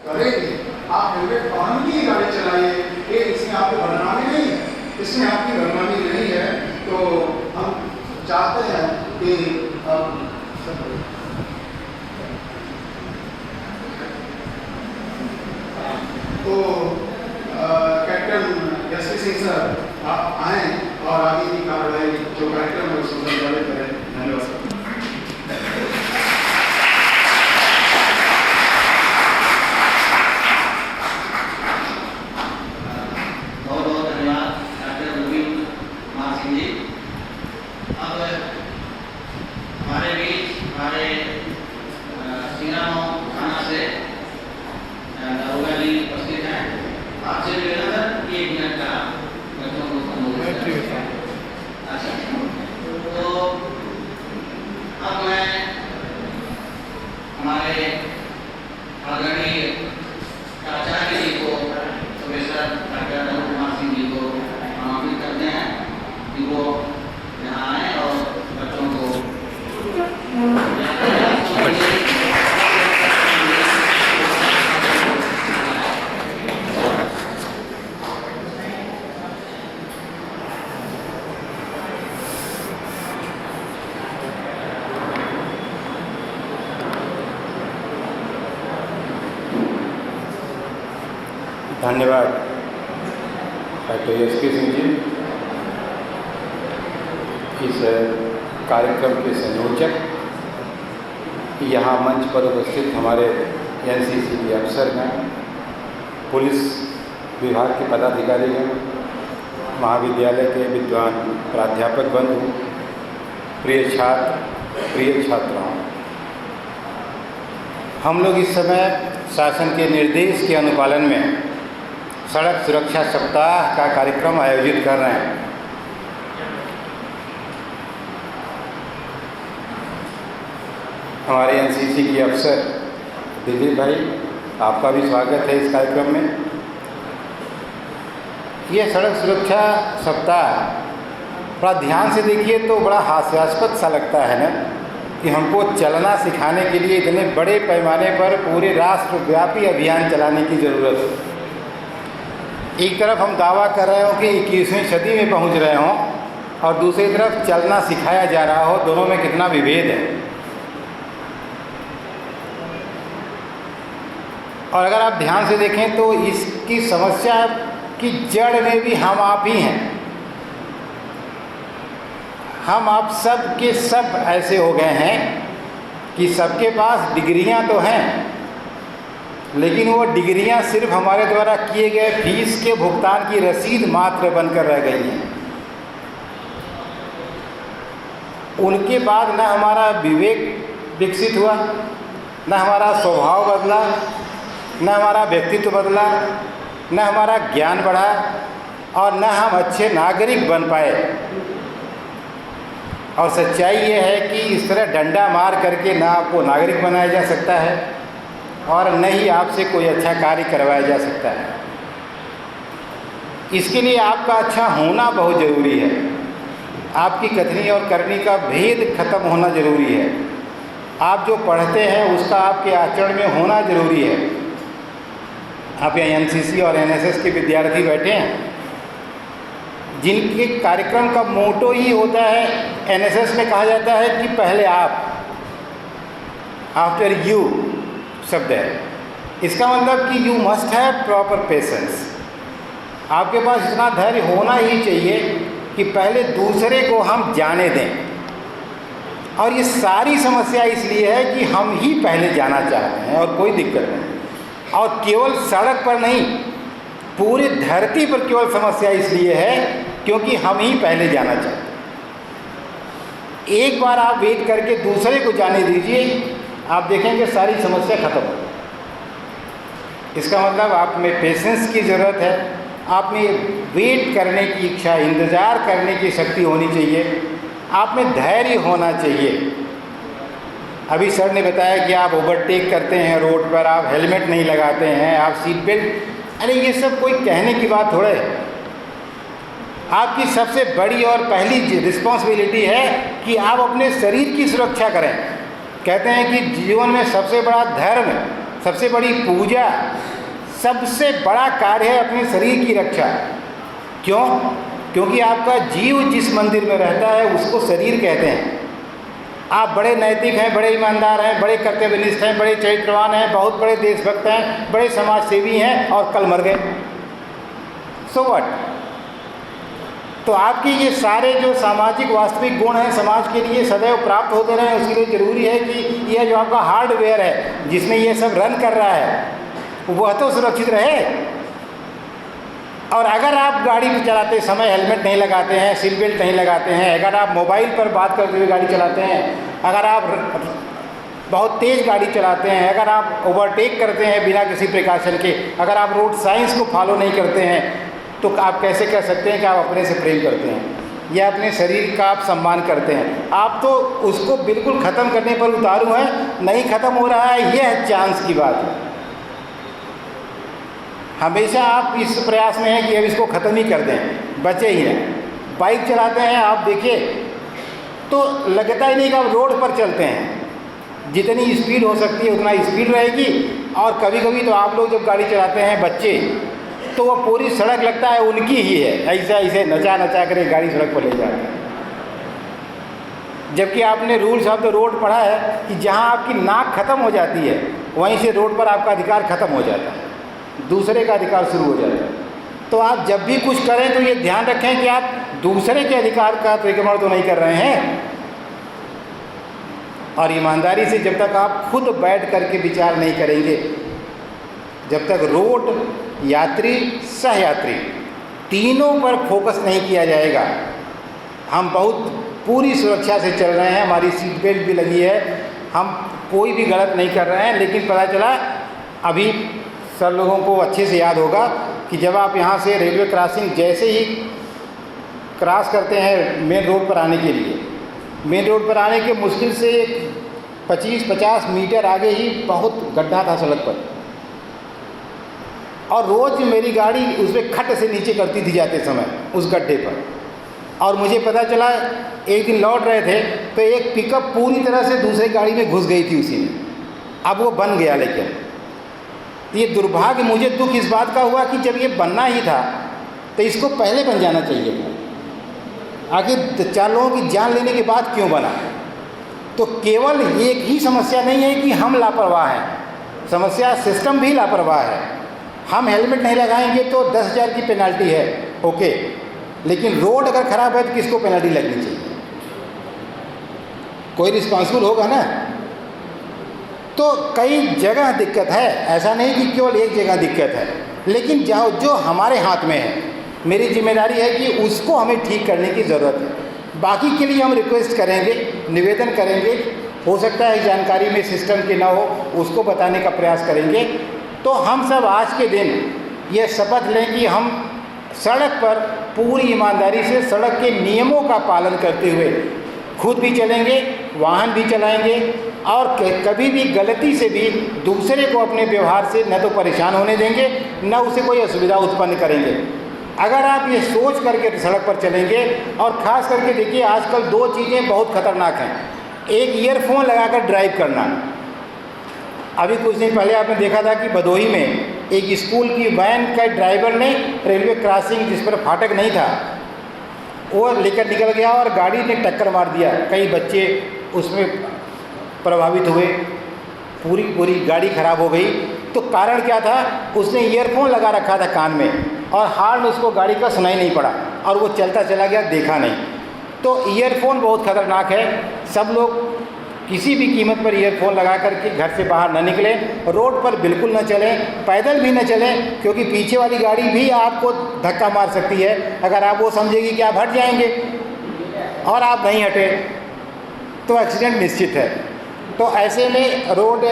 करेंगे। आप हेलमेट पहन के गाड़ी चलाइए, ये इसमें आपको बदनामी नहीं है, इसमें आपकी बदनामी नहीं है। तो हम चाहते हैं कि तो कैप्टन एसपी सिंह सर आप आएँ और आगे की कार्रवाई जो कार्यक्रम है उसको संचालित करें। धन्यवाद। धन्यवाद डॉक्टर एसपी सिंह जी, इस कार्यक्रम के संयोजक, यहाँ मंच पर उपस्थित हमारे एनसीसी के अफसर हैं, पुलिस विभाग के पदाधिकारी हैं, महाविद्यालय के विद्वान प्राध्यापक बंधु, प्रिय छात्र, प्रिय छात्राओं, हम लोग इस समय शासन के निर्देश के अनुपालन में सड़क सुरक्षा सप्ताह का कार्यक्रम आयोजित कर रहे हैं। हमारे एनसीसी के अफसर दिलीप भाई, आपका भी स्वागत है इस कार्यक्रम में। ये सड़क सुरक्षा सप्ताह थोड़ा ध्यान से देखिए तो बड़ा हास्यास्पद सा लगता है ना, कि हमको चलना सिखाने के लिए इतने बड़े पैमाने पर पूरे राष्ट्रव्यापी अभियान चलाने की ज़रूरत है। एक तरफ हम दावा कर रहे हो कि 21वीं सदी में पहुंच रहे हों और दूसरी तरफ चलना सिखाया जा रहा हो, दोनों में कितना विभेद है। और अगर आप ध्यान से देखें तो इसकी समस्या की जड़ में भी हम आप ही हैं। हम आप सब के सब ऐसे हो गए हैं कि सबके पास डिग्रियां तो हैं, लेकिन वो डिग्रियां सिर्फ हमारे द्वारा किए गए फीस के भुगतान की रसीद मात्र बनकर रह गई हैं। उनके बाद न हमारा विवेक विकसित हुआ, न हमारा स्वभाव बदला, न हमारा व्यक्तित्व बदला, न हमारा ज्ञान बढ़ा और न हम अच्छे नागरिक बन पाए। और सच्चाई ये है कि इस तरह डंडा मार करके ना आपको नागरिक बनाया जा सकता है और न ही आपसे कोई अच्छा कार्य करवाया जा सकता है। इसके लिए आपका अच्छा होना बहुत ज़रूरी है। आपकी कथनी और करनी का भेद खत्म होना ज़रूरी है। आप जो पढ़ते हैं उसका आपके आचरण में होना ज़रूरी है। आप यहाँ एनसीसी और एनएसएस के विद्यार्थी बैठे हैं, जिनके कार्यक्रम का मोटो ही होता है, एनएसएस में कहा जाता है कि पहले आप, आफ्टर यू शब्द है। इसका मतलब कि you must have proper patience. आपके पास इतना धैर्य होना ही चाहिए कि पहले दूसरे को हम जाने दें। और ये सारी समस्या इसलिए है कि हम ही पहले जाना चाहते हैं और कोई दिक्कत नहीं। और केवल सड़क पर नहीं, पूरी धरती पर केवल समस्या इसलिए है क्योंकि हम ही पहले जाना चाहते हैं। एक बार आप वेट करके दूसरे को जाने दीजिए, आप देखेंगे सारी समस्या खत्म हो। इसका मतलब आप में पेशेंस की ज़रूरत है, आप में वेट करने की इच्छा, इंतज़ार करने की शक्ति होनी चाहिए, आप में धैर्य होना चाहिए। अभी सर ने बताया कि आप ओवरटेक करते हैं रोड पर, आप हेलमेट नहीं लगाते हैं, आप सीट बेल्ट, अरे ये सब कोई कहने की बात थोड़ा है। आपकी सबसे बड़ी और पहली रिस्पॉन्सिबिलिटी है कि आप अपने शरीर की सुरक्षा करें। कहते हैं कि जीवन में सबसे बड़ा धर्म, सबसे बड़ी पूजा, सबसे बड़ा कार्य है अपने शरीर की रक्षा। क्यों? क्योंकि आपका जीव जिस मंदिर में रहता है उसको शरीर कहते हैं। आप बड़े नैतिक हैं, बड़े ईमानदार हैं, बड़े कर्तव्यनिष्ठ हैं, बड़े चरित्रवान हैं, बहुत बड़े देशभक्त हैं, बड़े समाज सेवी हैं और कल मर गए, सो व्हाट? तो आपके ये सारे जो सामाजिक वास्तविक गुण हैं समाज के लिए सदैव प्राप्त होते रहें, उसके लिए ज़रूरी है कि यह जो आपका हार्डवेयर है जिसमें ये सब रन कर रहा है वह तो सुरक्षित रहे। और अगर आप गाड़ी भी चलाते समय हेलमेट नहीं लगाते हैं, सीट बेल्ट नहीं लगाते हैं, अगर आप मोबाइल पर बात करते हुए गाड़ी चलाते हैं, अगर आप बहुत तेज़ गाड़ी चलाते हैं, अगर आप ओवरटेक करते हैं बिना किसी प्रिकॉशन के, अगर आप रोड साइंस को फॉलो नहीं करते हैं, तो आप कैसे कह सकते हैं कि आप अपने से प्रेम करते हैं या अपने शरीर का आप सम्मान करते हैं? आप तो उसको बिल्कुल ख़त्म करने पर उतारू हैं, नहीं ख़त्म हो रहा है, यह चांस की बात है। हमेशा आप इस प्रयास में हैं कि अब इसको ख़त्म ही कर दें, बचे ही रहें। बाइक चलाते हैं आप देखिए तो लगता ही नहीं कि आप रोड पर चलते हैं, जितनी स्पीड हो सकती है उतना स्पीड रहेगी। और कभी कभी तो आप लोग जब गाड़ी चलाते हैं बच्चे, तो वो पूरी सड़क लगता है उनकी ही है, ऐसा ऐसे नचा नचा कर गाड़ी सड़क पर ले जाते हैं। जबकि आपने रूल्स ऑफ द रोड पढ़ा है कि जहाँ आपकी नाक खत्म हो जाती है वहीं से रोड पर आपका अधिकार खत्म हो जाता है, दूसरे का अधिकार शुरू हो जाता है। तो आप जब भी कुछ करें तो ये ध्यान रखें कि आप दूसरे के अधिकार का अतिक्रमण तो नहीं कर रहे हैं। और ईमानदारी से जब तक आप खुद बैठ करके विचार नहीं करेंगे, जब तक रोड, यात्री, सहयात्री तीनों पर फोकस नहीं किया जाएगा। हम बहुत पूरी सुरक्षा से चल रहे हैं, हमारी सीट बेल्ट भी लगी है, हम कोई भी गलत नहीं कर रहे हैं, लेकिन पता चला अभी सब लोगों को अच्छे से याद होगा कि जब आप यहाँ से रेलवे क्रॉसिंग जैसे ही क्रॉस करते हैं मेन रोड पर आने के लिए, मेन रोड पर आने के मुश्किल से 25-50 मीटर आगे ही बहुत गड्ढा था सड़क पर, और रोज़ मेरी गाड़ी उसमें खट से नीचे करती थी जाते समय उस गड्ढे पर। और मुझे पता चला एक दिन लौट रहे थे तो एक पिकअप पूरी तरह से दूसरी गाड़ी में घुस गई थी उसी में। अब वो बन गया, लेकिन ये दुर्भाग्य, मुझे दुख इस बात का हुआ कि जब ये बनना ही था तो इसको पहले बन जाना चाहिए था। आखिर 4 लोगों की जान लेने के बाद क्यों बना? तो केवल एक ही समस्या नहीं है कि हम लापरवाह हैं, समस्या सिस्टम भी लापरवाह है। हम हेलमेट नहीं लगाएंगे तो 10,000 की पेनल्टी है, ओके, लेकिन रोड अगर ख़राब है तो किसको पेनल्टी लगनी चाहिए? कोई रिस्पॉन्सिबल होगा ना। तो कई जगह दिक्कत है, ऐसा नहीं कि केवल एक जगह दिक्कत है, लेकिन जो हमारे हाथ में है, मेरी जिम्मेदारी है कि उसको हमें ठीक करने की ज़रूरत है। बाकी के लिए हम रिक्वेस्ट करेंगे, निवेदन करेंगे, हो सकता है जानकारी में सिस्टम की ना हो, उसको बताने का प्रयास करेंगे। तो हम सब आज के दिन ये शपथ लें कि हम सड़क पर पूरी ईमानदारी से सड़क के नियमों का पालन करते हुए खुद भी चलेंगे, वाहन भी चलाएंगे, और कभी भी गलती से भी दूसरे को अपने व्यवहार से न तो परेशान होने देंगे, न उसे कोई असुविधा उत्पन्न करेंगे। अगर आप ये सोच करके सड़क पर चलेंगे, और ख़ास करके देखिए आजकल 2 चीज़ें बहुत ख़तरनाक हैं। एक, ईयरफोन लगाकर ड्राइव करना। अभी कुछ दिन पहले आपने देखा था कि भदोही में एक स्कूल की वैन का ड्राइवर ने रेलवे क्रॉसिंग जिस पर फाटक नहीं था वो लेकर निकल गया और गाड़ी ने टक्कर मार दिया। कई बच्चे उसमें प्रभावित हुए, पूरी गाड़ी खराब हो गई। तो कारण क्या था? उसने ईयरफोन लगा रखा था कान में और हॉर्न उसको गाड़ी का सुनाई नहीं पड़ा और वो चलता चला गया, देखा नहीं। तो ईयरफोन बहुत ख़तरनाक है। सब लोग किसी भी कीमत पर ईयरफोन लगा करके घर से बाहर न निकलें, रोड पर बिल्कुल न चलें, पैदल भी न चलें, क्योंकि पीछे वाली गाड़ी भी आपको धक्का मार सकती है। अगर आप वो समझेगी कि आप हट जाएंगे और आप नहीं हटे तो एक्सीडेंट निश्चित है। तो ऐसे में रोड,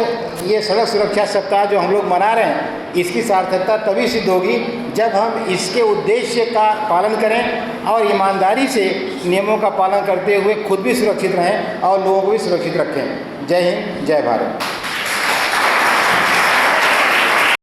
ये सड़क सुरक्षा सप्ताह जो हम लोग मना रहे हैं, इसकी सार्थकता तभी सिद्ध होगी जब हम इसके उद्देश्य का पालन करें और ईमानदारी से नियमों का पालन करते हुए खुद भी सुरक्षित रहें और लोगों को भी सुरक्षित रखें। जय हिंद, जय भारत।